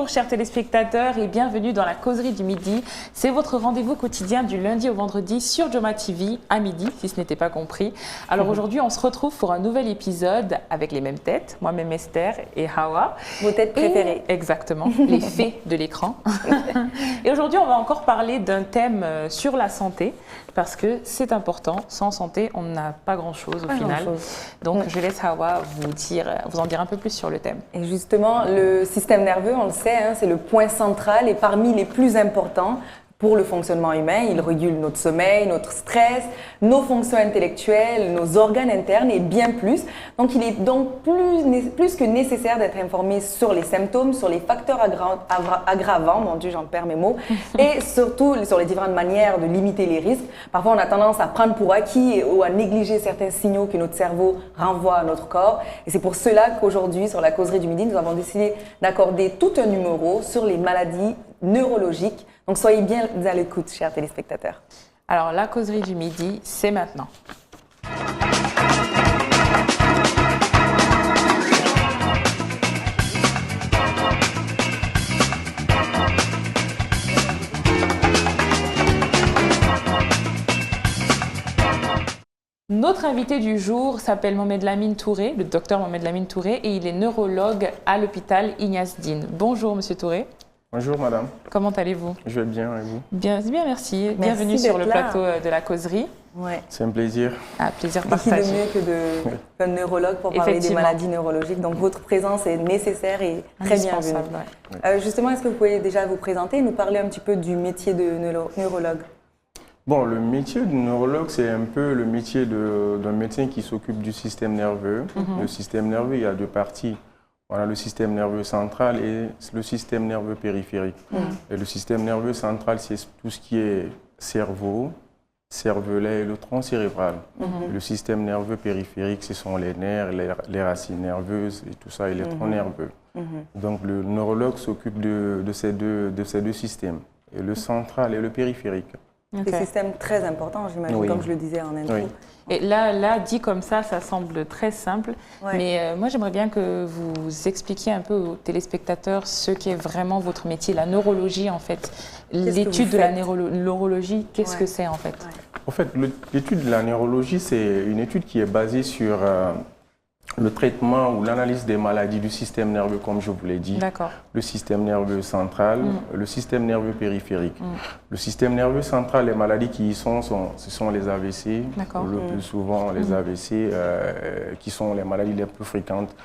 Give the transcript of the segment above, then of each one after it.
Bonjour chers téléspectateurs et bienvenue dans la causerie du midi. C'est votre rendez-vous quotidien du lundi au vendredi sur Joma TV à midi, si ce n'était pas compris. Alors aujourd'hui, on se retrouve pour un nouvel épisode avec les mêmes têtes, moi-même Esther et Hawa. Vos têtes préférées. Exactement, les fées de l'écran. Et aujourd'hui, on va encore parler d'un thème sur la santé, parce que c'est important. Sans santé, on n'a pas grand-chose au final. Donc je laisse Hawa vous en dire un peu plus sur le thème. Et justement, le système nerveux, on le sait, hein, c'est le point central et parmi les plus importants pour le fonctionnement humain. Il régule notre sommeil, notre stress, nos fonctions intellectuelles, nos organes internes et bien plus. Donc il est donc plus que nécessaire d'être informé sur les symptômes, sur les facteurs aggravants, mon Dieu, j'en perds mes mots, et surtout sur les différentes manières de limiter les risques. Parfois, on a tendance à prendre pour acquis ou à négliger certains signaux que notre cerveau renvoie à notre corps. Et c'est pour cela qu'aujourd'hui, sur la causerie du midi, nous avons décidé d'accorder tout un numéro sur les maladies neurologiques. Donc soyez bien à l'écoute, chers téléspectateurs. Alors la causerie du midi, c'est maintenant. Notre invité du jour s'appelle Mohamed Lamine Touré, le docteur Mohamed Lamine Touré, et il est neurologue à l'hôpital Ignace Dine. Bonjour Monsieur Touré. Bonjour madame. Comment allez-vous? Je vais bien et vous? Bien, merci. Bienvenue sur le plateau de la causerie. Ouais. C'est un plaisir. Ah, plaisir Et partagé. qui de mieux qu'un neurologue pour parler des maladies neurologiques. Donc votre présence est nécessaire et très bienvenue. Ouais. Justement, est-ce que vous pouvez déjà vous présenter et nous parler un petit peu du métier de neurologue? Bon, le métier de neurologue, c'est un peu le métier d'un médecin qui s'occupe du système nerveux. Le système nerveux, il y a deux parties. Voilà, le système nerveux central et le système nerveux périphérique. Et le système nerveux central, c'est tout ce qui est cerveau, cervelet et le tronc cérébral. Le système nerveux périphérique, ce sont les nerfs, les racines nerveuses et tout ça, et les troncs nerveux. Donc le neurologue s'occupe de ces deux systèmes, et le central et le périphérique. Des systèmes très importants, j'imagine, comme je le disais en intro. Oui. Et là, dit comme ça semble très simple. Ouais. Mais moi, j'aimerais bien que vous expliquiez un peu aux téléspectateurs ce qu'est vraiment votre métier, la neurologie en fait. L'étude de la neurologie, qu'est-ce que c'est en fait? En fait, l'étude de la neurologie, c'est une étude qui est basée sur le traitement ou l'analyse des maladies du système nerveux, comme je vous l'ai dit. Le système nerveux central, le système nerveux périphérique. Le système nerveux central, les maladies qui y sont ce sont les AVC, le plus souvent les AVC, qui sont les maladies les plus fréquentes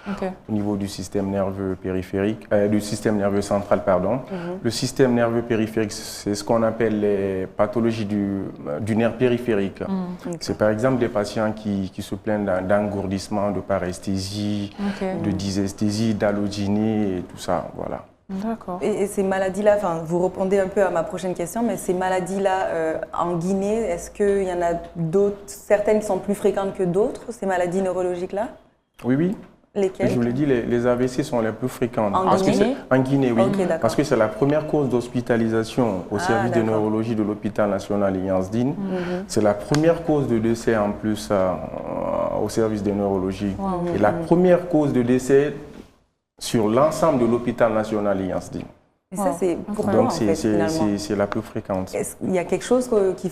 au niveau du système nerveux périphérique, du système nerveux central, pardon. Le système nerveux périphérique, c'est ce qu'on appelle les pathologies du nerf périphérique. C'est par exemple des patients qui se plaignent d'engourdissement, de paresthésie, de dysesthésie, d'allodynie et tout ça, voilà. D'accord. Et ces maladies-là, enfin, vous répondez un peu à ma prochaine question, mais ces maladies-là en Guinée, est-ce qu'il y en a d'autres, certaines qui sont plus fréquentes que d'autres, ces maladies neurologiques-là? Oui. Lesquelles? Je vous l'ai dit, les AVC sont les plus fréquentes. En Guinée? En Guinée, oui. Okay, parce que c'est la première cause d'hospitalisation au service de neurologie de l'hôpital national Ignace Dine. C'est la première cause de décès en plus au service de neurologie. Et la première cause de décès sur l'ensemble de l'hopital national Ignace Dine. Et ça, c'est pourquoi, donc, en fait, finalement? C'est la plus fréquente. Il y a quelque chose qui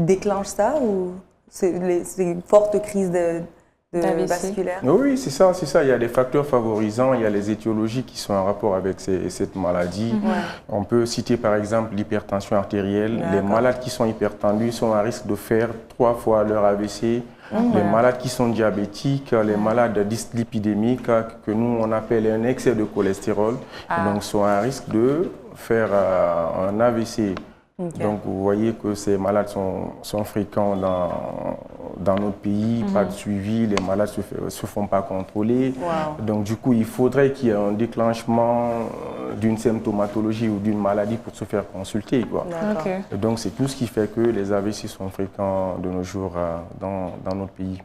déclenche ça ou c'est une forte crise vasculaire? Oui, c'est ça. Il y a des facteurs favorisants, il y a les étiologies qui sont en rapport avec cette maladie. On peut citer par exemple l'hypertension artérielle. Les malades qui sont hypertendus sont à risque de faire 3 fois leur AVC. Les malades qui sont diabétiques, les malades dyslipidémiques, que nous on appelle un excès de cholestérol, donc sont à risque de faire un AVC. Donc vous voyez que ces malades sont fréquents dans notre pays, pas de suivi, les malades ne se font pas contrôler. Donc du coup, il faudrait qu'il y ait un déclenchement d'une symptomatologie ou d'une maladie pour se faire consulter, quoi. Et donc c'est tout ce qui fait que les AVC sont fréquents de nos jours dans notre pays.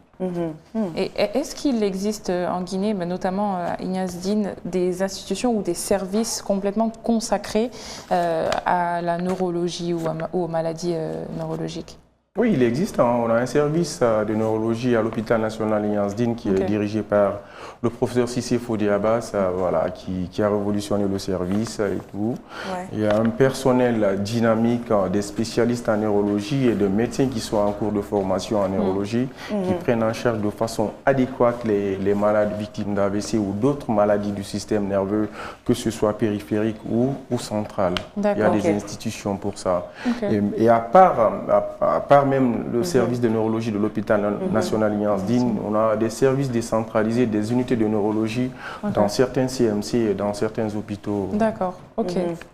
Et est-ce qu'il existe en Guinée, notamment à Ignace Dine, des institutions ou des services complètement consacrés à la neurologie ou aux maladies neurologiques? Oui, il existe. On a un service de neurologie à l'hôpital national Yansdine qui est dirigé par le professeur Cissé Fodi Abbas, voilà, qui a révolutionné le service et tout. Ouais. Il y a un personnel dynamique, des spécialistes en neurologie et de médecins qui sont en cours de formation en neurologie, qui prennent en charge de façon adéquate les malades victimes d'AVC ou d'autres maladies du système nerveux, que ce soit périphérique ou central. Il y a des institutions pour ça. Et à part même le service de neurologie de l'hôpital national Yansdine, on a des services décentralisés, des unités de neurologie dans certains CMC et dans certains hôpitaux. D'accord,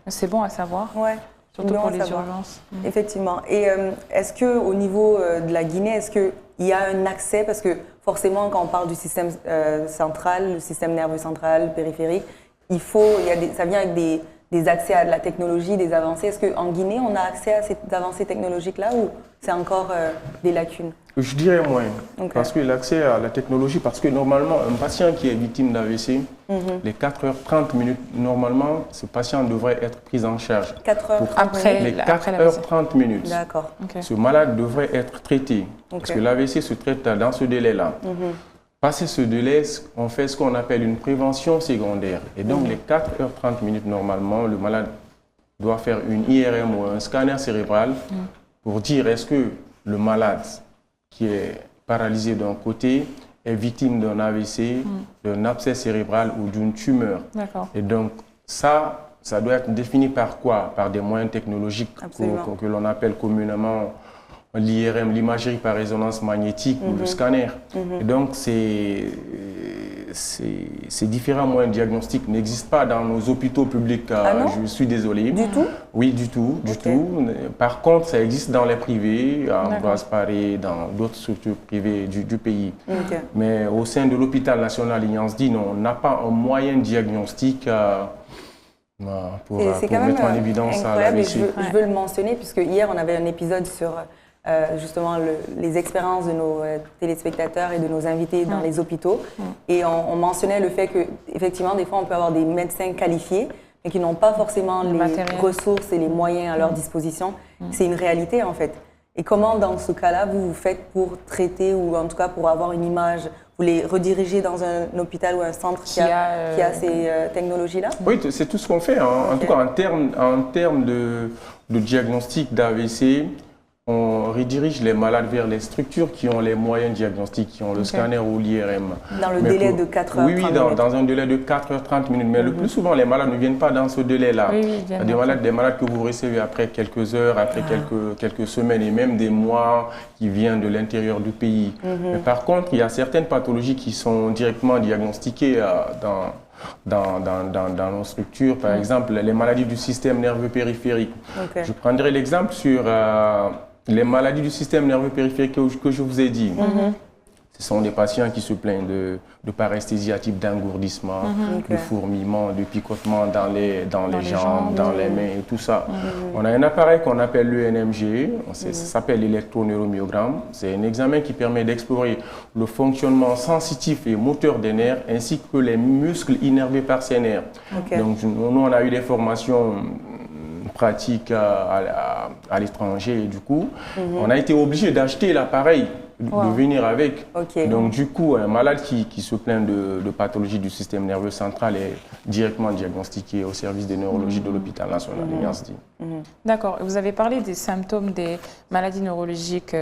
c'est bon à savoir, surtout pour les urgences. Effectivement. Et est-ce qu'au niveau de la Guinée, est-ce qu'il y a un accès, parce que forcément quand on parle du système central, le système nerveux central, périphérique, ça vient avec des accès à de la technologie, des avancées. Est-ce qu'en Guinée, on a accès à ces avancées technologiques-là ou c'est encore des lacunes? Je dirais moins. Parce que l'accès à la technologie, parce que normalement, un patient qui est victime d'AVC, les 4h30 minutes, normalement, ce patient devrait être pris en charge. 4h30 après les 4h30 minutes. D'accord. Ce malade devrait être traité. Parce que l'AVC se traite dans ce délai-là. Passé ce délai, on fait ce qu'on appelle une prévention secondaire. Et donc, les 4h30 minutes, normalement, le malade doit faire une IRM ou un scanner cérébral pour dire est-ce que le malade qui est paralysé d'un côté est victime d'un AVC, d'un abcès cérébral ou d'une tumeur. Et donc, ça doit être défini par quoi? Par des moyens technologiques que l'on appelle communément l'IRM, l'imagerie par résonance magnétique ou le scanner. Et donc, ces différents moyens de diagnostic n'existent pas dans nos hôpitaux publics. Je suis désolé. Du tout? Oui, du tout. Par contre, ça existe dans les privés, à Ambroise Paré, dans d'autres structures privées du pays. Mais au sein de l'hôpital national Yansdine, on n'a pas un moyen de diagnostic pour mettre en évidence l'AVC. Je veux le mentionner, puisque hier, on avait un épisode sur justement les expériences de nos téléspectateurs et de nos invités dans les hôpitaux. Et on mentionnait le fait qu'effectivement, des fois, on peut avoir des médecins qualifiés, mais qui n'ont pas forcément les ressources et les moyens à leur disposition. C'est une réalité, en fait. Et comment, dans ce cas-là, vous faites pour traiter, ou en tout cas pour avoir une image, vous les redirigez dans un hôpital ou un centre qui a ces technologies-là? Oui, c'est tout ce qu'on fait. En tout cas, en termes de diagnostic d'AVC, on redirige les malades vers les structures qui ont les moyens diagnostiques, qui ont le scanner ou l'IRM. Dans le délai de 4h30 minutes? Oui, dans un délai de 4h30 minutes. Mais le plus souvent, les malades ne viennent pas dans ce délai-là. Des malades que vous recevez après quelques heures, après quelques semaines et même des mois qui viennent de l'intérieur du pays. Mais par contre, il y a certaines pathologies qui sont directement diagnostiquées dans nos structures. Par exemple, les maladies du système nerveux périphérique. Je prendrai l'exemple sur les maladies du système nerveux périphérique que je vous ai dit. Ce sont des patients qui se plaignent de paresthésie à type d'engourdissement, de fourmillement, de picotement dans les jambes, dans les mains et tout ça. On a un appareil qu'on appelle l'ENMG, ça s'appelle l'électroneuromyogramme. C'est un examen qui permet d'explorer le fonctionnement sensitif et moteur des nerfs ainsi que les muscles innervés par ces nerfs. Donc nous, on a eu des formations pratiques à l'étranger et du coup, on a été obligé d'acheter l'appareil, de venir avec. Donc du coup, un malade qui se plaint de pathologie du système nerveux central est directement diagnostiqué au service de neurologie de l'hôpital national de Yansdine. D'accord. Vous avez parlé des symptômes des maladies neurologiques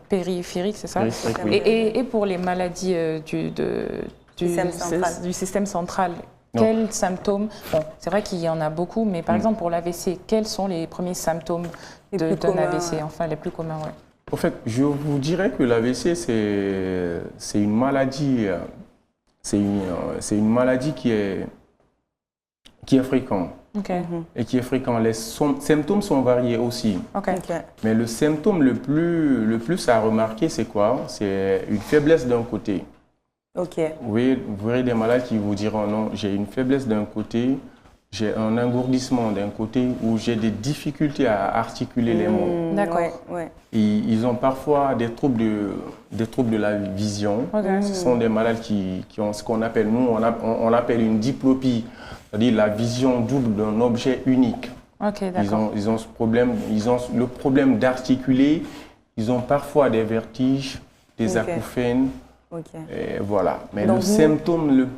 périphériques, c'est ça? Périphériques, oui. Et pour les maladies du système central, quels symptômes? Bon, c'est vrai qu'il y en a beaucoup, mais par exemple pour l'AVC, quels sont les premiers symptômes d'un AVC, enfin les plus communs? En fait, je vous dirais que l'AVC, c'est une maladie, qui est fréquente. Et qui est fréquent. Les symptômes sont variés aussi. Mais le symptôme le plus à remarquer, c'est quoi? C'est une faiblesse d'un côté. Oui, vous verrez des malades qui vous diront non, j'ai une faiblesse d'un côté, j'ai un engourdissement d'un côté ou j'ai des difficultés à articuler les mots. Ils ont parfois des troubles de la vision. Ce sont des malades qui ont ce qu'on appelle, nous, on appelle une diplopie, c'est-à-dire la vision double d'un objet unique. Ils ont ce problème, ils ont le problème d'articuler ils ont parfois des vertiges, des acouphènes. Et voilà. Mais donc,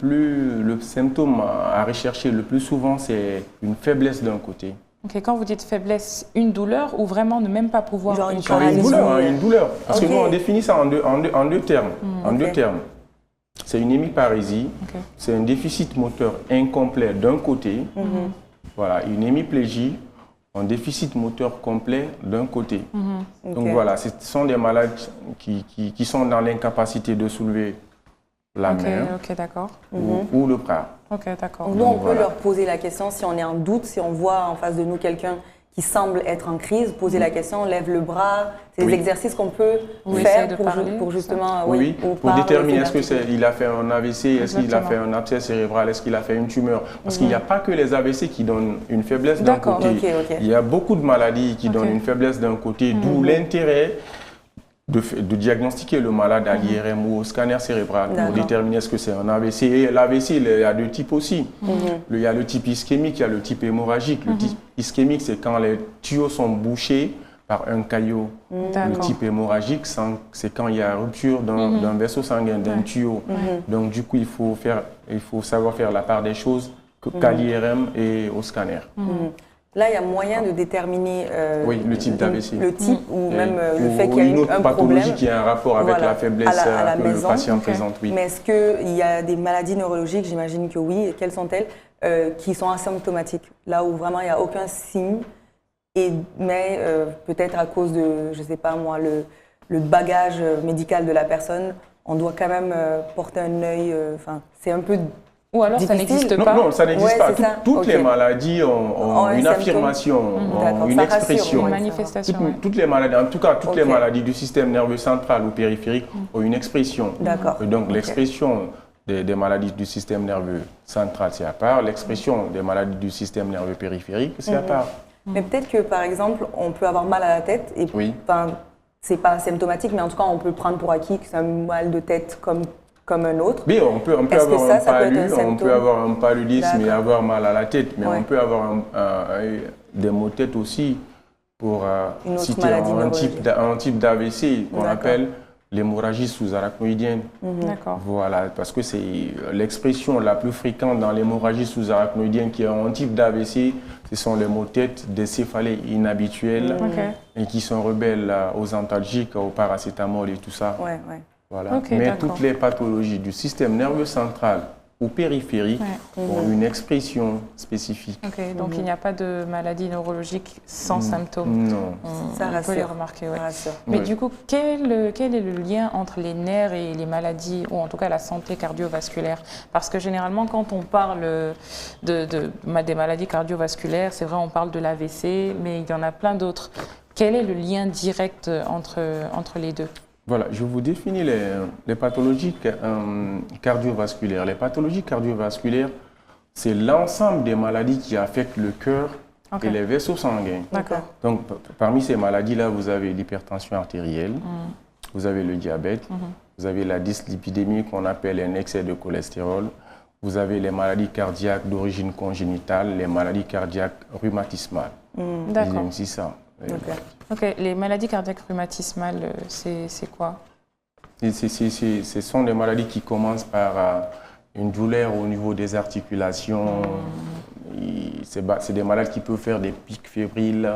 le symptôme à rechercher le plus souvent, c'est une faiblesse d'un côté. Quand vous dites faiblesse, une douleur ou vraiment ne même pas pouvoir genre une douleur. Parce que nous, on définit ça en deux termes. Deux termes. C'est une hémiparésie, c'est un déficit moteur incomplet d'un côté. Voilà, une hémiplégie, un déficit moteur complet d'un côté. Donc voilà, ce sont des malades qui sont dans l'incapacité de soulever la main ou le bras. Nous, on peut leur poser la question si on est en doute, si on voit en face de nous quelqu'un qui semble être en crise, poser la question, lève le bras. C'est des exercices qu'on peut faire pour justement pour déterminer est-ce qu'il a fait un AVC, est-ce qu'il a fait un abcès cérébral, est-ce qu'il a fait une tumeur. Parce qu'il n'y a pas que les AVC qui donnent une faiblesse d'un côté. Il y a beaucoup de maladies qui donnent une faiblesse d'un côté, d'où l'intérêt de diagnostiquer le malade à l'IRM ou au scanner cérébral pour déterminer est-ce que c'est un AVC. Et l'AVC, il y a deux types aussi. Il y a le type ischémique, il y a le type hémorragique. Le type ischémique, c'est quand les tuyaux sont bouchés par un caillot. Le type hémorragique, c'est quand il y a rupture d'un vaisseau sanguin, d'un tuyau. Donc du coup, il faut savoir faire la part des choses qu'à l'IRM et au scanner. Là, il y a moyen de déterminer le type d'AVC. Le type ou même le fait qu'il y a une autre un pathologie problème. qui a un rapport avec la faiblesse à la que maison. le patient présente. Mais est-ce qu'il y a des maladies neurologiques, j'imagine que oui, et quelles sont-elles, qui sont asymptomatiques, là où vraiment il n'y a aucun signe, mais peut-être à cause de, je ne sais pas moi, le bagage médical de la personne, on doit quand même porter un œil, c'est un peu... Ou alors difficile. Ça n'existe pas. Non, ça n'existe pas. Toutes les maladies ont une affirmation, ont une expression. Une manifestation. Toutes les maladies, en tout cas, toutes les maladies du système nerveux central ou périphérique ont une expression. Donc l'expression des maladies du système nerveux central, c'est à part. L'expression des maladies du système nerveux périphérique, c'est à part. Mais peut-être que, par exemple, on peut avoir mal à la tête et c'est pas symptomatique, mais en tout cas, on peut prendre pour acquis que c'est un mal de tête comme un autre. Oui, on peut avoir un paludisme et avoir mal à la tête, mais on peut avoir des maux de tête aussi pour citer un type d'AVC qu'on appelle l'hémorragie sous-arachnoïdienne. Voilà, parce que c'est l'expression la plus fréquente dans l'hémorragie sous-arachnoïdienne qui est un type d'AVC, ce sont les maux de tête, des céphalées inhabituelles et qui sont rebelles aux antalgiques, au paracétamol et tout ça. Voilà. Mais toutes les pathologies du système nerveux central ou périphérique ont une expression spécifique. Donc il n'y a pas de maladie neurologique sans symptômes. Non. On peut les remarquer. Mais du coup, quel est le lien entre les nerfs et les maladies, ou en tout cas la santé cardiovasculaire? Parce que généralement, quand on parle des maladies cardiovasculaires, c'est vrai, on parle de l'AVC, mais il y en a plein d'autres. Quel est le lien direct entre les deux? Voilà, je vous définis les pathologies cardiovasculaires. Les pathologies cardiovasculaires, c'est l'ensemble des maladies qui affectent le cœur et les vaisseaux sanguins. Donc, parmi ces maladies-là, vous avez l'hypertension artérielle, vous avez le diabète, vous avez la dyslipidémie qu'on appelle un excès de cholestérol, vous avez les maladies cardiaques d'origine congénitale, les maladies cardiaques rhumatismales. D'accord. C'est ça. Les maladies cardiaques rhumatismales, c'est quoi? Ce sont des maladies qui commencent par une douleur au niveau des articulations. C'est des maladies qui peuvent faire des pics fébriles,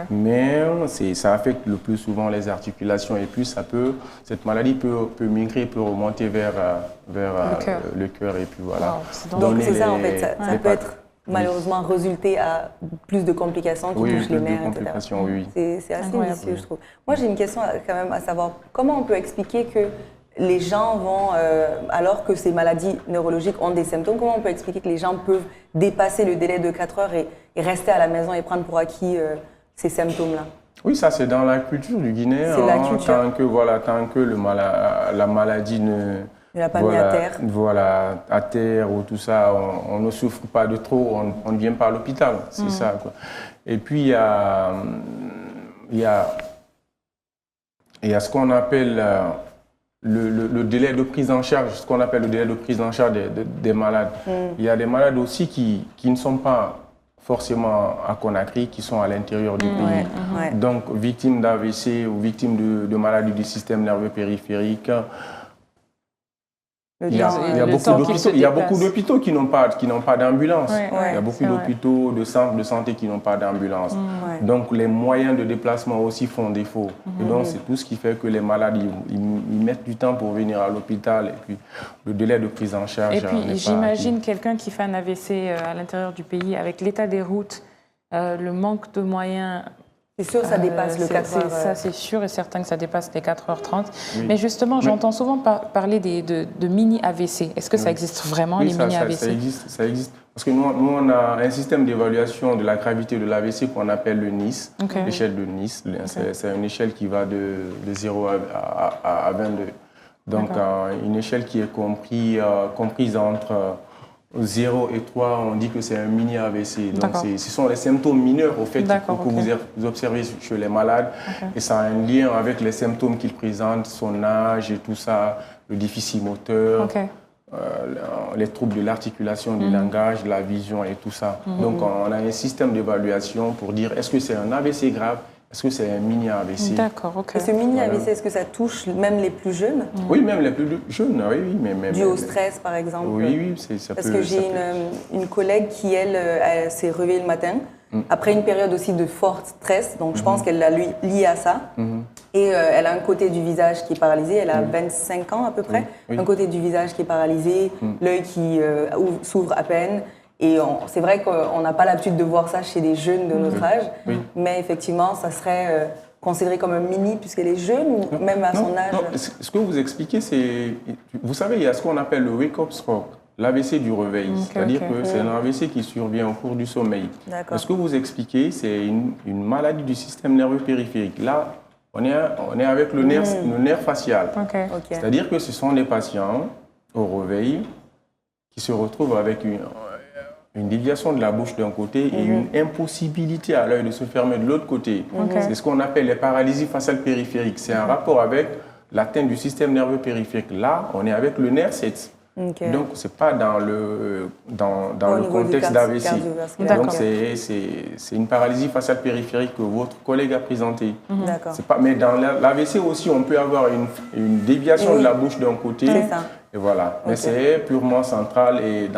mais ça affecte le plus souvent les articulations et puis cette maladie peut migrer, peut remonter vers le cœur et puis voilà. Donc c'est ça en fait, ça peut être malheureusement résulter à plus de complications qui touchent les nerfs, etc. C'est assez vicieux, je trouve. Moi, j'ai une question quand même à savoir. Comment on peut expliquer que les gens vont, alors que ces maladies neurologiques ont des symptômes, comment on peut expliquer que les gens peuvent dépasser le délai de 4 heures et rester à la maison et prendre pour acquis ces symptômes-là? Oui, ça c'est dans la culture du Guinéen. Tant que la maladie ne... Il n'a pas mis à terre. Voilà, à terre ou tout ça, on ne souffre pas de trop, on ne vient pas à l'hôpital, c'est ça, quoi. Et puis il y a ce qu'on appelle le délai de prise en charge, des malades. Il y a des malades aussi qui ne sont pas forcément à Conakry, qui sont à l'intérieur du pays. Donc, victimes d'AVC ou victimes de maladies du système nerveux périphérique, il y a beaucoup d'hôpitaux qui n'ont pas d'ambulance. Il y a beaucoup d'hôpitaux, de centres de santé qui n'ont pas d'ambulance. Donc, les moyens de déplacement aussi font défaut. Et donc, c'est tout ce qui fait que les malades, ils mettent du temps pour venir à l'hôpital. Et puis, le délai de prise en charge. Et puis, j'imagine quelqu'un qui fait un AVC à l'intérieur du pays, avec l'état des routes, le manque de moyens. C'est sûr, ça dépasse le 4h. Ça, c'est sûr et certain que ça dépasse les 4h30. Oui. Mais justement, j'entends souvent parler de mini-AVC. Est-ce que ça existe vraiment, les mini-AVC? Ça existe. Parce que nous, on a un système d'évaluation de la gravité de l'AVC qu'on appelle le NIS, l'échelle de NIS. C'est une échelle qui va de 0 à 22. Donc, une échelle qui est comprise entre 0 et 3, on dit que c'est un mini-AVC. Donc, ce sont les symptômes mineurs, au fait, que vous observez chez les malades. Et ça a un lien avec les symptômes qu'ils présentent, son âge et tout ça, le déficit moteur, les troubles de l'articulation, du langage, de la vision et tout ça. Donc, on a un système d'évaluation pour dire est-ce que c'est un AVC grave, est-ce que c'est un mini-AVC. D'accord, ok. Et ce mini-AVC, est-ce que ça touche même les plus jeunes? Oui, même les plus jeunes, oui. Dû au stress, par exemple? Oui, ça peut. Parce que j'ai une collègue qui, elle s'est réveillée le matin, après une période aussi de fort stress, donc je pense qu'elle l'a lié à ça. Et elle a un côté du visage qui est paralysé, elle a 25 ans à peu près, un côté du visage qui est paralysé, l'œil qui s'ouvre à peine. Et c'est vrai qu'on n'a pas l'habitude de voir ça chez des jeunes de notre âge, mais effectivement, ça serait considéré comme un mini puisqu'elle est jeune ou même à son âge. Non, ce que vous expliquez, c'est... Vous savez, il y a ce qu'on appelle le wake-up stroke, l'AVC du réveil. C'est-à-dire que c'est un AVC qui survient au cours du sommeil. Ce que vous expliquez, c'est une maladie du système nerveux périphérique. Là, on est avec le nerf facial. C'est-à-dire que ce sont des patients au réveil qui se retrouvent avec une déviation de la bouche d'un côté et une impossibilité à l'œil de se fermer de l'autre côté. C'est ce qu'on appelle les paralysies faciales périphériques. C'est un rapport avec l'atteinte du système nerveux périphérique. Là, on est avec le nerf 7. Donc, ce n'est pas dans le contexte d'AVC. Donc, c'est une paralysie faciale périphérique que votre collègue a présentée. Mais dans l'AVC aussi, on peut avoir une déviation de la bouche d'un côté. Et voilà. Mais c'est purement central et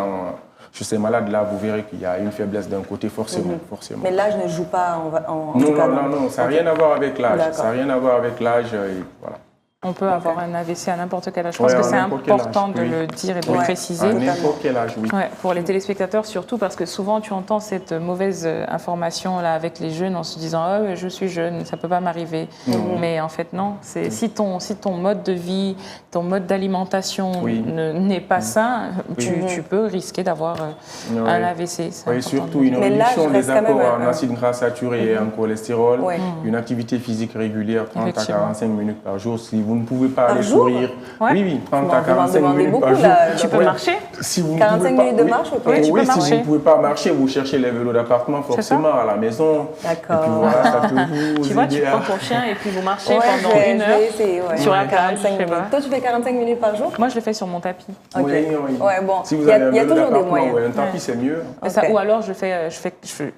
chez ces malades-là, vous verrez qu'il y a une faiblesse d'un côté, forcément. Mais l'âge ne joue pas Non, ça n'a rien à voir avec l'âge. Ça n'a rien à voir avec l'âge. Voilà. On peut avoir un AVC à n'importe quel âge. Je pense que c'est important de le dire et de le préciser. À n'importe quel âge, oui. Pour les téléspectateurs surtout, parce que souvent tu entends cette mauvaise information là avec les jeunes en se disant « Oh, je suis jeune, ça ne peut pas m'arriver ». Mais en fait, non. Si ton mode de vie, ton mode d'alimentation n'est pas sain, tu peux risquer d'avoir un AVC. Oui, surtout une réduction des apports en acides gras saturés et en cholestérol, une activité physique régulière, 30 à 45 minutes par jour. Si vous ne pouvez pas aller courir, 30 à 45 minutes par jour. Tu peux marcher? Si vous 45 minutes de marche, oui, tu peux marcher. Si vous ne pouvez pas marcher, vous cherchez les vélos d'appartement forcément à la maison. D'accord. Et puis voilà, ça peut vous tu vois, tu prends ton chien et puis vous marchez pendant 1 heure sur la plage. Toi, tu fais 45 minutes par jour? Moi, je le fais sur mon tapis. Oui. Bon. Si vous avez un vélo toujours des moyens. ou un tapis, c'est mieux. Ou alors, je fais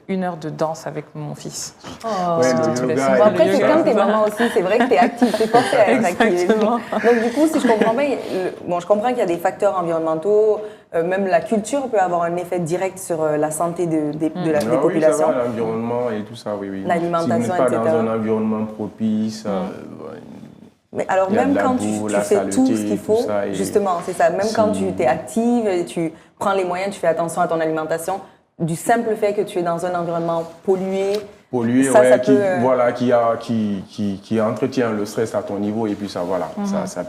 1 heure de danse avec mon fils. Le yoga. Après, c'est comme tes mamans aussi, c'est vrai que tu es active, tu es forcée à être active. Donc, du coup, si je comprends bien, je comprends qu'il y a des facteurs environnementaux, même la culture peut avoir un effet direct sur la santé des populations. Oui, l'environnement et tout ça, oui. L'alimentation, etc. Si vous n'êtes pas dans un environnement propice, mais alors, même quand tu fais tout ce qu'il faut, justement, c'est ça, même quand tu es active, tu prends les moyens, tu fais attention à ton alimentation, du simple fait que tu es dans un environnement pollué, qui entretient le stress à ton niveau et puis ça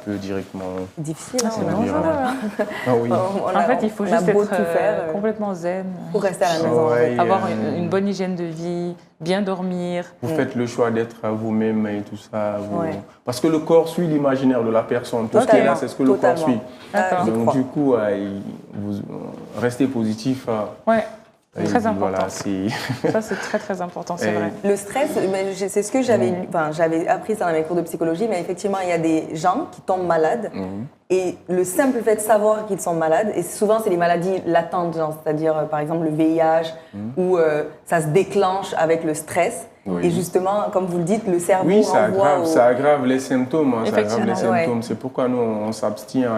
peut directement... Difficile, c'est dangereux. En fait, il faut juste être complètement zen. Pour rester à la maison. Avoir une bonne hygiène de vie, bien dormir. Vous faites le choix d'être à vous-même et tout ça. Parce que le corps suit l'imaginaire de la personne. Tout ce qui est là, c'est ce que le corps suit. Donc du coup, vous restez positif. Très important. Voilà, ça, c'est très, très important, c'est vrai. Le stress, c'est ce que j'avais appris ça dans mes cours de psychologie, mais effectivement, il y a des gens qui tombent malades et le simple fait de savoir qu'ils sont malades, et souvent, c'est les maladies latentes, c'est-à-dire, par exemple, le VIH, où ça se déclenche avec le stress. Oui. Et justement, comme vous le dites, le cerveau ça aggrave les symptômes. Ça aggrave les symptômes. C'est pourquoi nous, on s'abstient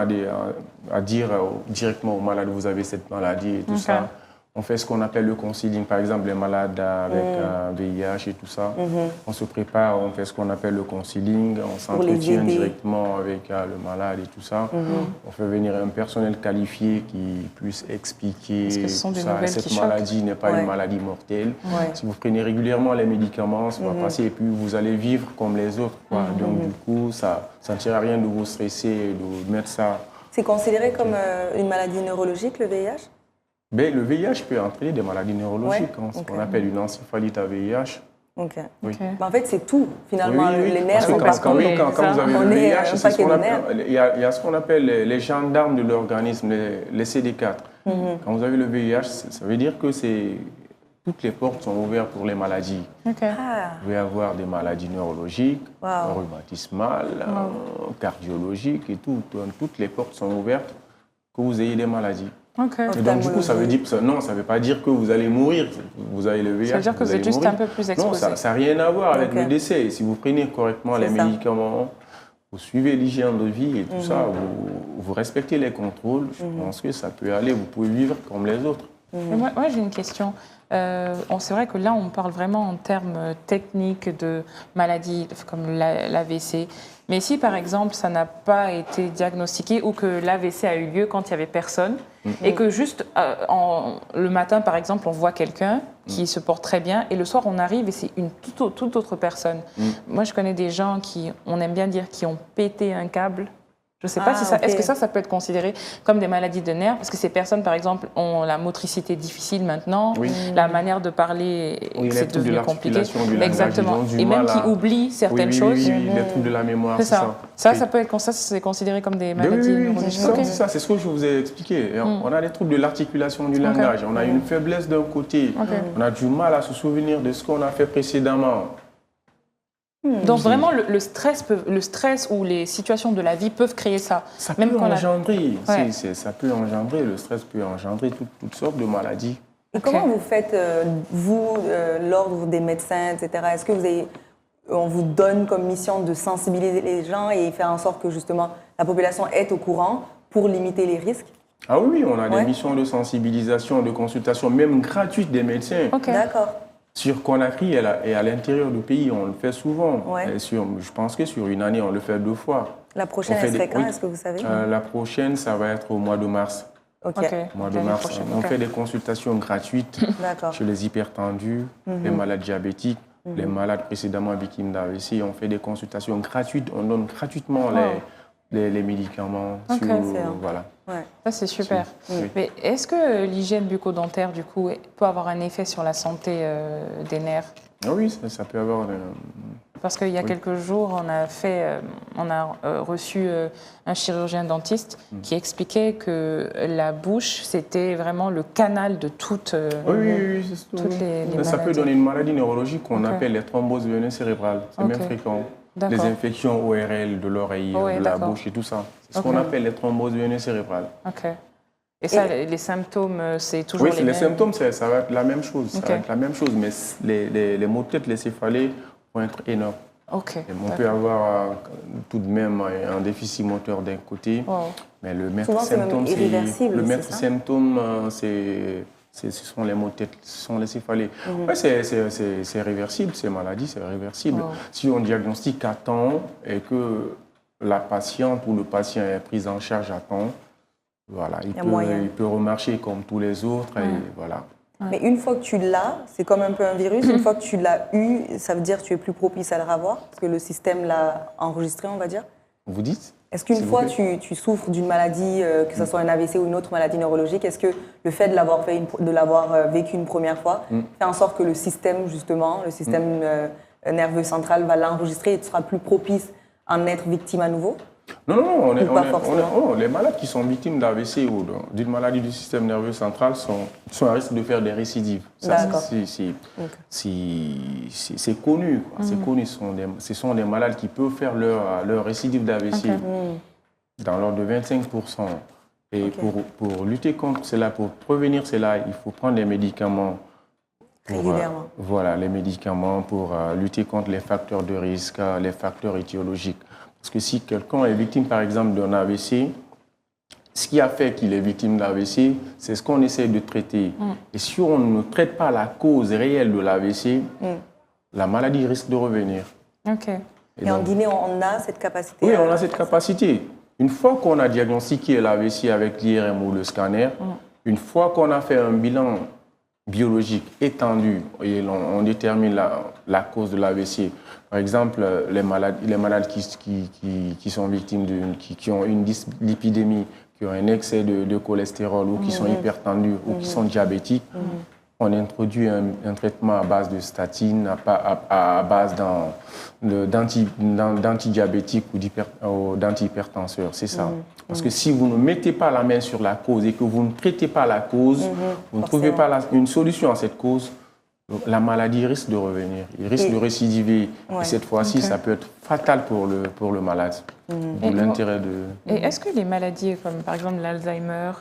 à dire directement aux malades, vous avez cette maladie et tout ça. On fait ce qu'on appelle le counseling, par exemple, les malades avec VIH et tout ça. On se prépare, on fait ce qu'on appelle le counseling, on s'entretient directement avec le malade et tout ça. On fait venir un personnel qualifié qui puisse expliquer que ce sont tout ça. Cette maladie n'est pas une maladie mortelle. Si vous prenez régulièrement les médicaments, ça va passer et puis vous allez vivre comme les autres. Donc du coup, ça ne sert à rien de vous stresser, de mettre ça... C'est considéré comme une maladie neurologique, le VIH ? Mais le VIH peut entraîner des maladies neurologiques, ce qu'on appelle une encéphalite à VIH. En fait, c'est tout, finalement. Les nerfs sont pas quand vous avez le VIH, il y a ce qu'on appelle les gendarmes de l'organisme, les CD4. Quand vous avez le VIH, ça veut dire que toutes les portes sont ouvertes pour les maladies. Vous pouvez avoir des maladies neurologiques, rhumatismales, cardiologiques et tout. Toutes les portes sont ouvertes que vous ayez des maladies. Et donc, du coup, ça veut dire que ça ne veut pas dire que vous allez mourir. Vous avez le VIH. Ça veut dire que vous êtes juste un peu plus exposé. Non, ça n'a rien à voir avec le décès. Si vous prenez correctement les médicaments, vous suivez l'hygiène de vie et tout ça, vous respectez les contrôles, je pense que ça peut aller. Vous pouvez vivre comme les autres. Moi, j'ai une question. C'est vrai que là, on parle vraiment en termes techniques de maladies comme l'AVC. Mais si, par exemple, ça n'a pas été diagnostiqué ou que l'AVC a eu lieu quand il n'y avait personne et que juste le matin, par exemple, on voit quelqu'un qui se porte très bien et le soir, on arrive et c'est une toute autre personne. Moi, je connais des gens on aime bien dire, qui ont pété un câble. Je ne sais pas si ça... Est-ce que ça peut être considéré comme des maladies de nerfs? Parce que ces personnes, par exemple, ont la motricité difficile maintenant, la manière de parler, c'est devenu compliqué. Exactement. Et même qui oublient certaines choses. Les troubles de la mémoire, c'est ça. Ça peut être c'est considéré comme des maladies neurologiques. C'est ça, c'est ce que je vous ai expliqué. On a des troubles de l'articulation du langage, on a une faiblesse d'un côté, on a du mal à se souvenir de ce qu'on a fait précédemment. Donc vraiment, le stress ou les situations de la vie peuvent créer ça. Ça peut engendrer, ça peut engendrer, le stress peut engendrer toutes sortes de maladies. Et comment vous faites, l'ordre des médecins, etc. Est-ce que on vous donne comme mission de sensibiliser les gens et faire en sorte que justement la population est au courant pour limiter les risques? Ah oui, on a des missions de sensibilisation, de consultation, même gratuites des médecins. D'accord. Sur Conakry et à l'intérieur du pays, on le fait souvent. Je pense que sur une année, on le fait 2 fois. La prochaine, elle serait quand, est-ce que vous savez? La prochaine, ça va être au mois de mars. Mois de mars. On fait des consultations gratuites chez les hypertendus, les malades diabétiques, les malades précédemment victimes d'AVC. On fait des consultations gratuites. On donne gratuitement les médicaments. Voilà. Ça, c'est super. Mais est-ce que l'hygiène bucco-dentaire, du coup, peut avoir un effet sur la santé des nerfs? Oui, ça peut avoir... Parce qu'il y a quelques jours, on a reçu un chirurgien dentiste qui expliquait que la bouche, c'était vraiment le canal de toutes les maladies. Ça peut donner une maladie neurologique qu'on appelle les thromboses veineuses cérébrales. C'est même fréquent. Les infections ORL de l'oreille, de la bouche et tout ça. C'est ce qu'on appelle les thromboses veineuses cérébrales. Et ça, les symptômes, c'est toujours les mêmes? Oui, les symptômes, ça va être la même chose. Ça va être la même chose, mais les maux de tête, les céphalées vont être énormes. On peut avoir tout de même un déficit moteur d'un côté, mais le maître symptôme, ce sont les maux de tête, ce sont les céphalées. C'est réversible, ces maladies, c'est réversible. Si on diagnostique à temps et que la patiente ou le patient est pris en charge à temps, voilà, il peut remarcher comme tous les autres. Et voilà. Mais une fois que tu l'as, c'est comme un peu un virus, une fois que tu l'as eu, ça veut dire que tu es plus propice à le revoir, parce que le système l'a enregistré, on va dire. Vous dites? Est-ce qu'une fois tu souffres d'une maladie, que ce soit un AVC ou une autre maladie neurologique, est-ce que le fait de l'avoir vécu une première fois fait en sorte que le système, justement, le système nerveux central va l'enregistrer et tu seras plus propice à en être victime à nouveau? Non, les malades qui sont victimes d'AVC ou d'une maladie du système nerveux central sont à risque de faire des récidives. C'est connu. C'est connu. Ce sont des malades qui peuvent faire leur récidive d'AVC dans l'ordre de 25%. Et pour lutter contre cela, pour prévenir cela, il faut prendre des médicaments. Régulièrement. Voilà, les médicaments pour lutter contre les facteurs de risque, les facteurs étiologiques. Parce que si quelqu'un est victime, par exemple, d'un AVC, ce qui a fait qu'il est victime d'AVC, c'est ce qu'on essaie de traiter. Et si on ne traite pas la cause réelle de l'AVC, la maladie risque de revenir. Et en Guinée, on a cette capacité? Oui, on a cette capacité. Une fois qu'on a diagnostiqué l'AVC avec l'IRM ou le scanner, une fois qu'on a fait un bilan biologique étendu et on détermine la cause de l'AVC. Par exemple, les malades qui sont victimes qui ont une dyslipidémie, qui ont un excès de cholestérol ou qui sont hypertendus ou qui sont diabétiques, on introduit un traitement à base de statine, à base d'antidiabétiques ou d'antihypertenseurs. C'est ça. Parce que si vous ne mettez pas la main sur la cause et que vous ne traitez pas la cause, vous ne trouvez pas une solution à cette cause, la maladie risque de revenir, il risque de récidiver. Et cette fois-ci, ça peut être fatal pour le malade. L'intérêt de... Et est-ce que les maladies comme par exemple l'Alzheimer,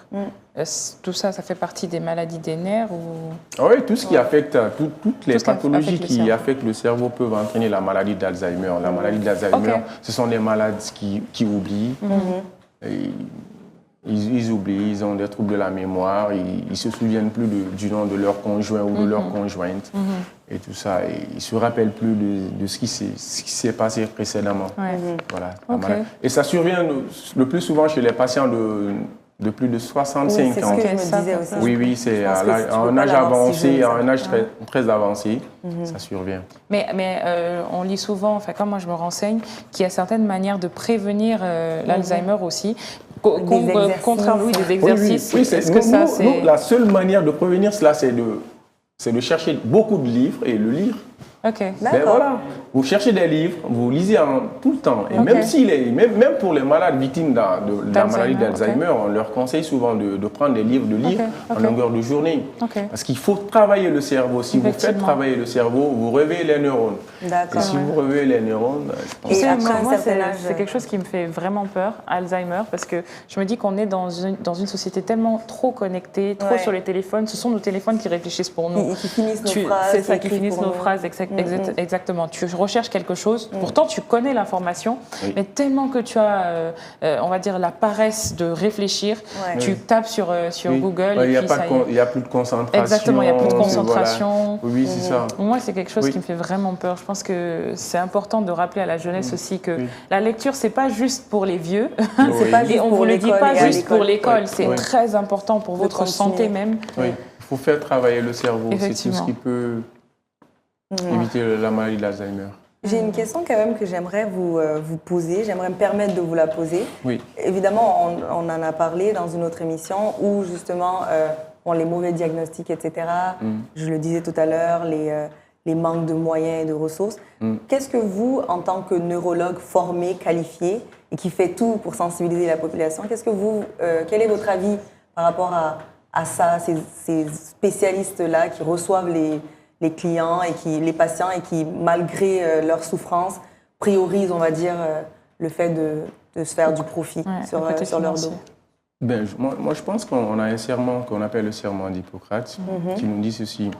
tout ça, ça fait partie des maladies des nerfs ou... Oui, tout ce qui affecte, toutes les pathologies qui affectent le cerveau peuvent entraîner la maladie d'Alzheimer. La maladie d'Alzheimer, ce sont des malades qui oublient. Ils oublient, ils ont des troubles de la mémoire, ils ne se souviennent plus du nom de leur conjoint ou de leur conjointe et tout ça. Et ils ne se rappellent plus de ce qui s'est passé précédemment. Voilà, et ça survient le plus souvent chez les patients de plus de 65 ans. C'est ce que je me disais aussi. Oui, c'est à un âge avancé, à un âge très avancé, ça survient. Mais on lit souvent, enfin, comme moi je me renseigne, qu'il y a certaines manières de prévenir l'Alzheimer aussi. Contrairement des exercices. Oui, la seule manière de prévenir cela, c'est de chercher beaucoup de livres et le lire. Voilà. Vous cherchez des livres, vous lisez tout le temps. Et même pour les malades victimes de la maladie d'Alzheimer, on leur conseille souvent de prendre des livres, de lire en longueur de journée. Parce qu'il faut travailler le cerveau. Si vous faites travailler le cerveau, vous réveillez les neurones. Et si vous réveillez les neurones, je pense que moi, c'est quelque chose qui me fait vraiment peur, Alzheimer, parce que je me dis qu'on est dans une société tellement trop connectée, trop sur les téléphones. Ce sont nos téléphones qui réfléchissent pour nous. Et qui finissent nos phrases. C'est ça, qui finissent nos phrases, exactement. Tu recherches quelque chose, pourtant tu connais l'information, mais tellement que tu as, on va dire, la paresse de réfléchir, tu tapes sur Google et puis ça y est. Il n'y a plus de concentration. Exactement, il n'y a plus de concentration. Voilà. Oui, c'est ça. Moi, c'est quelque chose qui me fait vraiment peur. Je pense que c'est important de rappeler à la jeunesse aussi que la lecture, c'est pas juste pour les vieux. Et on ne vous le dit pas juste pour l'école. C'est très important pour votre santé même. Oui, il faut faire travailler le cerveau. C'est tout ce qui peut éviter la maladie d'Alzheimer. J'ai une question quand même que j'aimerais vous poser, j'aimerais me permettre de vous la poser. Oui. Évidemment, on en a parlé dans une autre émission où justement, les mauvais diagnostics, etc., je le disais tout à l'heure, les manques de moyens et de ressources. Qu'est-ce que vous, en tant que neurologue formé, qualifié, et qui fait tout pour sensibiliser la population, quel est votre avis par rapport à ça, ces spécialistes-là qui reçoivent les clients et les patients et qui, malgré leur souffrance, priorisent, on va dire, le fait de se faire du profit sur leur dos? Moi, je pense qu'on a un serment qu'on appelle le serment d'Hippocrate qui nous dit ceci.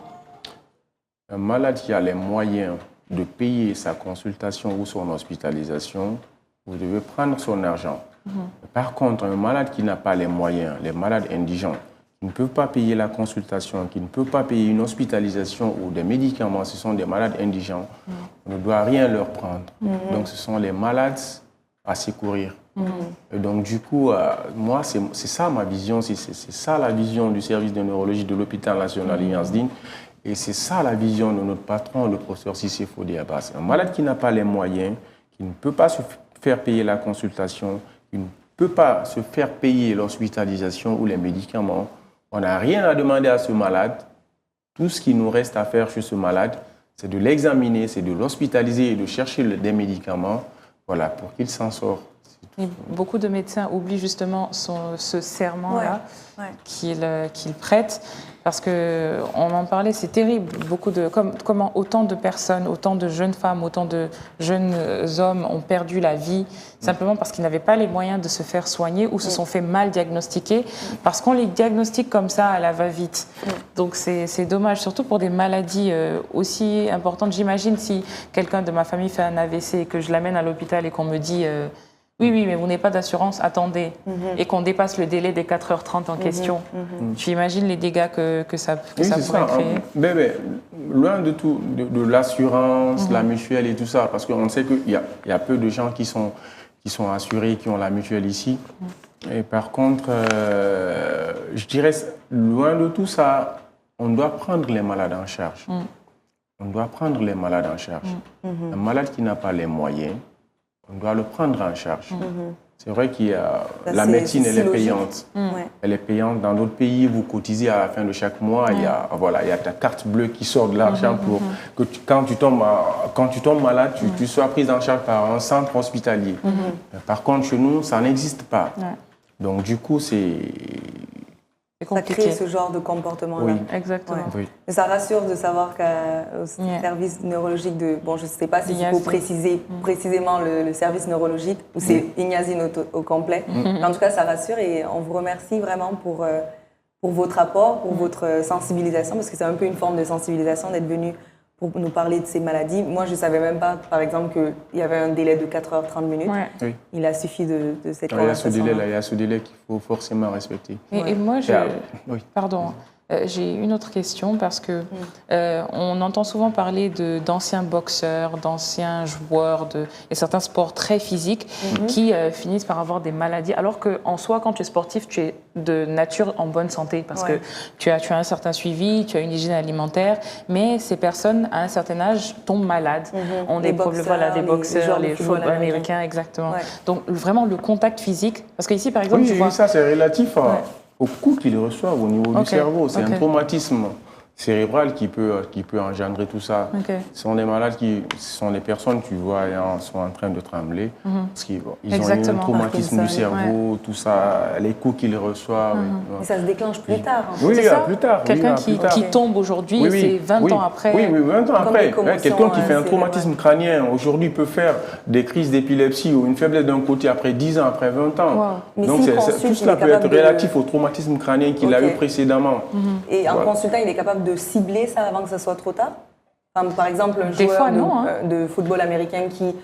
Un malade qui a les moyens de payer sa consultation ou son hospitalisation, vous devez prendre son argent. Par contre, un malade qui n'a pas les moyens, les malades indigents, qui ne peuvent pas payer la consultation, qui ne peuvent pas payer une hospitalisation ou des médicaments, ce sont des malades indigents, on ne doit rien leur prendre. Donc, ce sont les malades à secourir. Et donc, du coup, moi, c'est ça ma vision, c'est ça la vision du service de neurologie de l'hôpital national Yansdine. Et c'est ça la vision de notre patron, le professeur Cissé Fodé Abbas. Un malade qui n'a pas les moyens, qui ne peut pas se faire payer la consultation, qui ne peut pas se faire payer l'hospitalisation ou les médicaments, on n'a rien à demander à ce malade. Tout ce qui nous reste à faire chez ce malade, c'est de l'examiner, c'est de l'hospitaliser et de chercher des médicaments, voilà, pour qu'il s'en sorte. Et beaucoup de médecins oublient justement ce serment-là qu'ils prêtent, parce qu'on en parlait, c'est terrible. Comment autant de personnes, autant de jeunes femmes, autant de jeunes hommes ont perdu la vie simplement parce qu'ils n'avaient pas les moyens de se faire soigner ou se sont fait mal diagnostiquer, parce qu'on les diagnostique comme ça à la va-vite. Donc c'est dommage, surtout pour des maladies aussi importantes. J'imagine si quelqu'un de ma famille fait un AVC et que je l'amène à l'hôpital et qu'on me dit oui, mais vous n'avez pas d'assurance, attendez, et qu'on dépasse le délai des 4h30 en question. Tu imagines les dégâts que ça pourrait créer? Mais, loin de tout, de l'assurance, la mutuelle et tout ça, parce qu'on sait qu'il y a peu de gens qui sont assurés, qui ont la mutuelle ici. Et par contre, je dirais, loin de tout ça, on doit prendre les malades en charge. On doit prendre les malades en charge. Un malade qui n'a pas les moyens, on doit le prendre en charge. C'est vrai qu'il y a la médecine, elle est payante. Elle est payante. Dans d'autres pays, vous cotisez à la fin de chaque mois. Il y a ta carte bleue qui sort de l'argent pour que quand tu tombes malade, tu sois prise en charge par un centre hospitalier. Par contre, chez nous, ça n'existe pas. Donc, du coup, c'est ça crée ce genre de comportement-là. Oui, exactement. Oui. Mais ça rassure de savoir qu'au service neurologique je ne sais pas s'il faut préciser précisément le service neurologique ou c'est Ignazine au complet. En tout cas, ça rassure et on vous remercie vraiment pour votre apport, pour votre sensibilisation, parce que c'est un peu une forme de sensibilisation d'être venu pour nous parler de ces maladies. Moi, je ne savais même pas, par exemple, qu'il y avait un délai de 4h30 minutes. Oui. Il a suffi de cette conversation. Il y a ce délai qu'il faut forcément respecter. Et moi, pardon, j'ai une autre question parce que on entend souvent parler d'anciens boxeurs, d'anciens joueurs et certains sports très physiques qui finissent par avoir des maladies, alors qu'en soi, quand tu es sportif, tu es de nature en bonne santé parce que tu as un certain suivi, tu as une hygiène alimentaire, mais ces personnes, à un certain âge, tombent malades. On des boxeurs, les football américains, exactement. Donc, vraiment, le contact physique, parce qu'ici, par exemple, tu vois... ça, c'est relatif au coup qu'ils reçoivent au niveau du cerveau. C'est un traumatisme cérébral qui peut engendrer tout ça. Ce sont des malades ce sont des personnes, tu vois, sont en train de trembler parce qu'ils ont eu un traumatisme du cerveau, tout ça, les coups qu'ils reçoivent. Et ça se déclenche plus tard. Oui, plus tard. Quelqu'un qui tombe aujourd'hui, c'est 20 ans après. Oui, 20 ans après. Quelqu'un qui fait un traumatisme crânien, aujourd'hui, peut faire des crises d'épilepsie ou une faiblesse d'un côté après 10 ans, après 20 ans. Donc, tout cela peut être relatif au traumatisme crânien qu'il a eu précédemment. Et en consultant, il est capable de cibler ça avant que ce soit trop tard? Par exemple, un joueur de football américain qui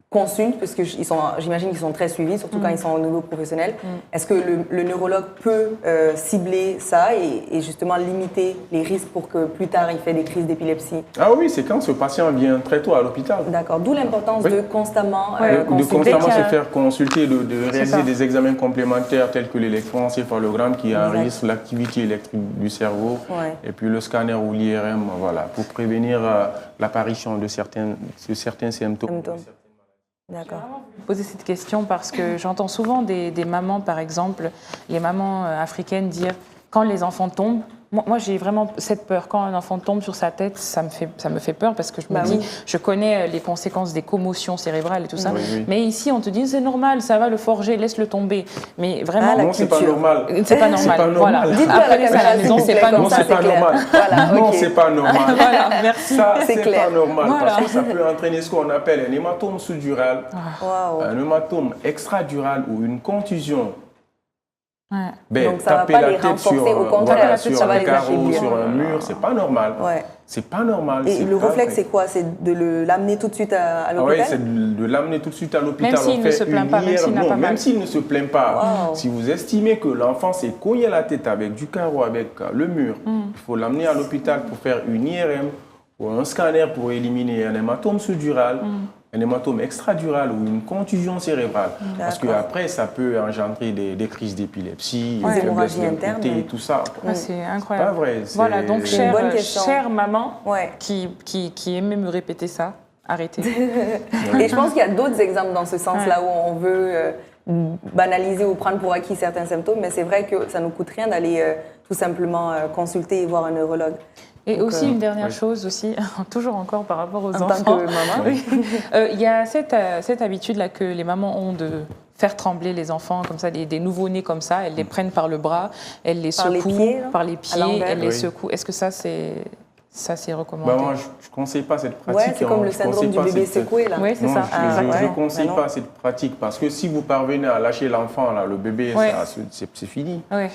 consulte, parce que j'imagine qu'ils sont très suivis, surtout quand ils sont au niveau professionnel. Est-ce que le neurologue peut cibler ça et justement limiter les risques pour que plus tard il fait des crises d'épilepsie? Ah oui, c'est quand ce patient vient très tôt à l'hôpital. D'accord, d'où l'importance de constamment se faire consulter, de réaliser des examens complémentaires tels que l'électroencéphalogramme qui enregistre l'activité électrique du cerveau et puis le scanner ou l'IRM, pour prévenir l'apparition de certains symptômes. D'accord. Je vais poser cette question parce que j'entends souvent des mamans, par exemple, les mamans africaines dire quand les enfants tombent. Moi, j'ai vraiment cette peur. Quand un enfant tombe sur sa tête, ça me fait peur parce que je me dis, je connais les conséquences des commotions cérébrales et tout ça. Mais ici, on te dit, c'est normal, ça va le forger, laisse-le tomber. Mais vraiment, non, c'est pas normal. C'est pas normal. Voilà. Après, à la maison, c'est pas normal. Non, c'est pas normal. Non, c'est pas normal. Voilà, merci. Ça, c'est pas normal parce que ça peut entraîner ce qu'on appelle un hématome sous-dural, un hématome extradural ou une contusion. Donc ça ne va pas les renforcer, au contraire, ça va les affaiblir. Sur un mur, c'est pas normal. C'est pas normal. Et le réflexe, c'est quoi? C'est de l'amener tout de suite à l'hôpital? Oui, c'est de l'amener tout de suite à l'hôpital. Même s'il ne se plaint pas, même s'il ne se plaint pas. Si vous estimez que l'enfant s'est cogné la tête avec du carreau, avec le mur, il faut l'amener à l'hôpital pour faire une IRM ou un scanner pour éliminer un hématome sous-dural. Un hématome extradural ou une contusion cérébrale. Parce qu'après, ça peut engendrer des crises d'épilepsie, des hémorragies internes et tout ça. C'est incroyable. Pas vrai. Voilà, donc chère maman qui aimait me répéter ça, arrêtez. Et je pense qu'il y a d'autres exemples dans ce sens-là où on veut banaliser ou prendre pour acquis certains symptômes, mais c'est vrai que ça ne nous coûte rien d'aller tout simplement consulter et voir un neurologue. Et donc, aussi une dernière chose aussi, toujours encore par rapport aux enfants. En tant que maman. Il y a cette habitude-là que les mamans ont de faire trembler les enfants comme ça, des nouveau-nés comme ça. Elles les prennent par le bras, elles les Par les secouent pieds, par les pieds, elles les Oui. secouent. Est-ce que ça c'est recommandé? Moi, je ne conseille pas cette pratique. Ouais, c'est comme le syndrome du bébé secoué, là. Oui, c'est Non, ça. je ne ouais. conseille Mais pas cette pratique parce que si vous parvenez à lâcher l'enfant, là, le bébé, Ouais. c'est fini. Oui,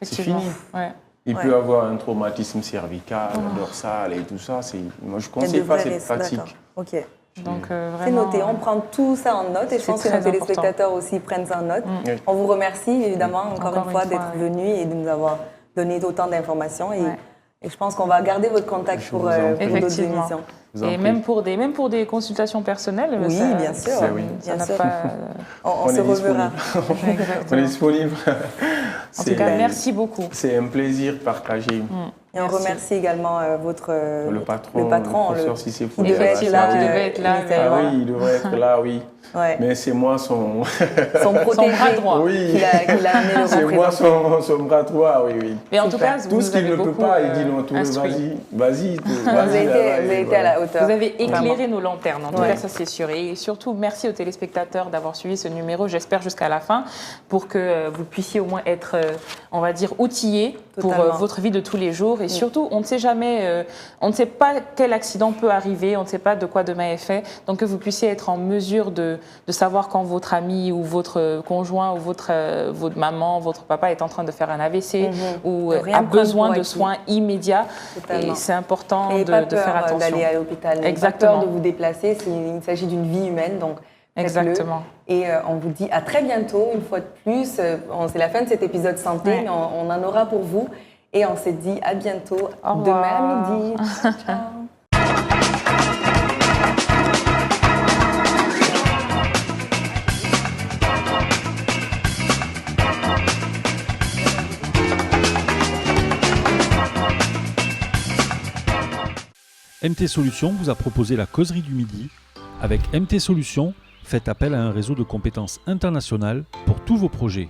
C'est effectivement. fini. Ouais. Il peut avoir un traumatisme cervical, dorsal et tout ça. Moi, je ne Il y a conseille de pas vrais cette risques, pratique. d'accord. Ok. Donc, C'est vraiment, noté, on prend tout ça en note et je c'est pense que très nos téléspectateurs aussi prennent ça en note. Oui. On vous remercie évidemment encore une fois ouais. d'être venus et de nous avoir donné autant d'informations et, Ouais. et je pense qu'on va garder votre contact Je pour, vous en pour prie. d'autres Effectivement. émissions. Je vous en Et prie. même pour des consultations personnelles, Oui, ça, bien sûr. C'est oui. ça Bien n'a sûr. pas. On est se reverra. disponible. On est disponible. En tout cas, merci beaucoup. C'est un plaisir partagé. Et on Merci. remercie également votre Le patron, le professeur Cissé il Foudé. devait être là. Il devait être là, initialement. Ah oui, il devrait être là, oui. Ouais. Mais c'est moi son... Son protégé bras droit. Oui. qui l'a amené le C'est moi représenter. son bras droit, oui, oui. Mais en tout Super. cas, vous Tout ce nous qu'il avez ne peut beaucoup pas, il dit non, tout instruit. vas-y. Vous avez été à la hauteur. Vous avez éclairé Vraiment. nos lanternes, en tout Ouais. cas, ça c'est sûr. Et surtout, merci aux téléspectateurs d'avoir suivi ce numéro, j'espère jusqu'à la fin, pour que vous puissiez au moins être, on va dire, outillés pour Totalement. votre vie de tous les jours. Et surtout, on ne sait jamais, on ne sait pas quel accident peut arriver, on ne sait pas de quoi demain est fait. Donc que vous puissiez être en mesure de savoir quand votre ami ou votre conjoint ou votre maman, votre papa est en train de faire un AVC ou De rien a prendre besoin pour de acquis. soins immédiats. Totalement. Et c'est important Et de pas faire peur attention. d'aller à l'hôpital. Exactement. Pas peur de vous déplacer. Il s'agit d'une vie humaine, donc faites-le. Exactement. Et on vous dit à très bientôt, une fois de plus. C'est la fin de cet épisode santé, Ouais. mais on en aura pour vous. Et on s'est dit à bientôt, Au demain revoir. à midi. Ciao. MT Solutions vous a proposé la causerie du midi. Avec MT Solutions, faites appel à un réseau de compétences internationales pour tous vos projets.